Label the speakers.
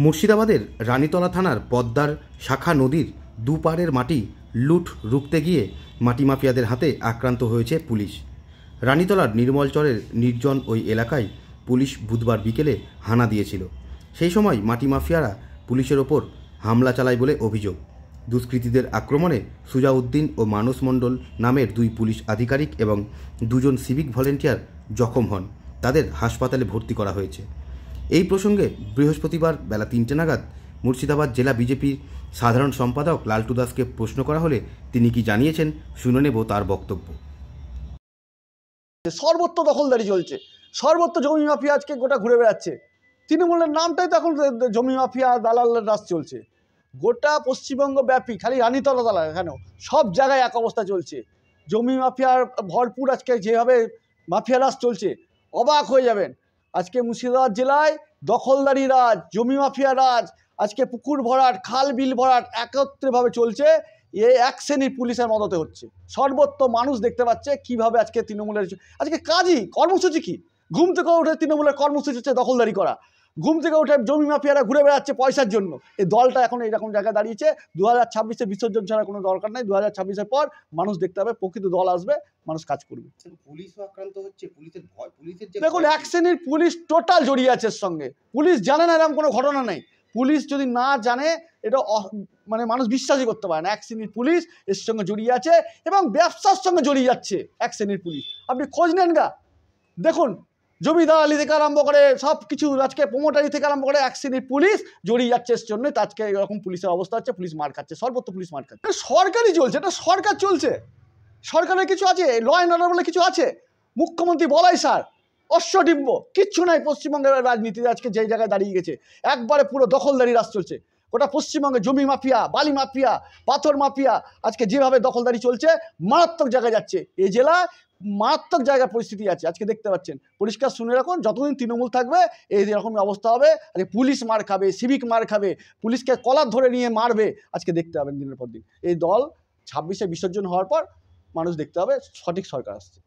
Speaker 1: মুর্শিদাবাদের রানীতলা থানার পদ্মার শাখা নদীর দুপাড়ের মাটি লুট রুখতে গিয়ে মাটি মাফিয়াদের হাতে আক্রান্ত হয়েছে পুলিশ। রানীতলার নির্মলচরের নির্জন ওই এলাকায় পুলিশ বুধবার বিকেলে হানা দিয়েছিল। সেই সময় মাটি মাফিয়ারা পুলিশের ওপর হামলা চালায় বলে অভিযোগ। দুষ্কৃতীদের আক্রমণে সুজাউদ্দিন ও মানস মণ্ডল নামের দুই পুলিশ আধিকারিক এবং দুজন সিভিক ভলেন্টিয়ার জখম হন। তাদের হাসপাতালে ভর্তি করা হয়েছে। এই প্রসঙ্গে বৃহস্পতিবার বেলা ৩টে নাগাদ মুর্শিদাবাদ জেলা বিজেপির সাধারণ সম্পাদক লালটু দাসকে প্রশ্ন করা হলে তিনি কি জানিয়েছেন শুনে নেব তার বক্তব্য।
Speaker 2: সর্বত্র দখলদারি চলছে, সর্বত্র জমি মাফিয়া আজকে গোটা ঘুরে বেড়াচ্ছে। তৃণমূলের নামটাই তো এখন জমি মাফিয়া দালালের রাজ চলছে গোটা পশ্চিমবঙ্গ ব্যাপী। খালি রানীতলা দালা কেন, সব জায়গায় এক অবস্থা চলছে। জমি মাফিয়ার ভরপুর আজকে যেভাবে মাফিয়া রাজ চলছে অবাক হয়ে যাবেন। আজকে মুর্শিদাবাদ জেলায় দখলদারি রাজ, জমি মাফিয়া রাজ, আজকে পুকুর ভরাট, খাল বিল ভরাট একত্রেভাবে চলছে। এক শ্রেণীর পুলিশের মদতে হচ্ছে। সর্বত্র মানুষ দেখতে পাচ্ছে কিভাবে আজকে তৃণমূলের আজকে কাজই কর্মসূচি কি। ঘুম থেকে উঠে তৃণমূলের কর্মসূচি হচ্ছে দখলদারি করা। ঘুম থেকে উঠে জমি মাফিয়ারা ঘুরে বেড়াচ্ছে পয়সার জন্য। এই দলটা এখন এইরকম জায়গায় দাঁড়িয়েছে। 2026-এ বিসর্জন ছাড়া কোনো দরকার নেই। 2026-এর পর মানুষ দেখতে হবে প্রকৃত দল আসবে, মানুষ কাজ করবে।
Speaker 1: পুলিশও আক্রান্ত হচ্ছে, পুলিশের
Speaker 2: দেখুন এক শ্রেণীর পুলিশ টোটাল জড়িয়ে আছে এর সঙ্গে। পুলিশ জানে না এরকম কোনো ঘটনা নেই। পুলিশ যদি না জানে এটা মানে মানুষ বিশ্বাসই করতে পারে না। এক শ্রেণীর পুলিশ এর সঙ্গে জড়িয়ে আছে এবং ব্যবসার সঙ্গে জড়িয়ে যাচ্ছে এক শ্রেণীর পুলিশ। আপনি খোঁজ নেন গা, দেখুন জমি দালালি থেকে আরম্ভ করে সব কিছু আজকে প্রমোটারি থেকে আরম্ভ করে এক শ্রেণীর পুলিশ জড়িয়ে যাচ্ছে এর জন্যই তো আজকে এরকম পুলিশের অবস্থা হচ্ছে। পুলিশ মার খাচ্ছে, সর্বত্র পুলিশ মার খাচ্ছে। সরকারই চলছে, এটা সরকার চলছে। সরকারের কিছু আছে, ল অ্যান্ড অর্ডার বলে কিছু আছে। মুখ্যমন্ত্রী বলাই স্যার অশ্বডিম্ব, কিচ্ছু নাই পশ্চিমবঙ্গের রাজনীতিতে আজকে যেই জায়গায় দাঁড়িয়ে গেছে। একবারে পুরো দখলদারি রাজ চলছে গোটা পশ্চিমবঙ্গে। জমি মাফিয়া, বালি মাফিয়া, পাথর মাফিয়া আজকে যেভাবে দখলদারি চলছে মারাত্মক জায়গায় যাচ্ছে। এই জেলা মারাত্মক জায়গার পরিস্থিতি আছে আজকে দেখতে পাচ্ছেন। পরিষ্কার শুনে রাখুন, যতদিন তৃণমূল থাকবে এই রকমই অবস্থা হবে। আজকে পুলিশ মার খাবে, সিভিক মার খাবে, পুলিশকে কলার ধরে নিয়ে মারবে। আজকে দেখতে পাবেন দিনের পর দিন। এই দল 26-এ বিসর্জন হওয়ার পর মানুষ দেখতে হবে সঠিক সরকার আসছে।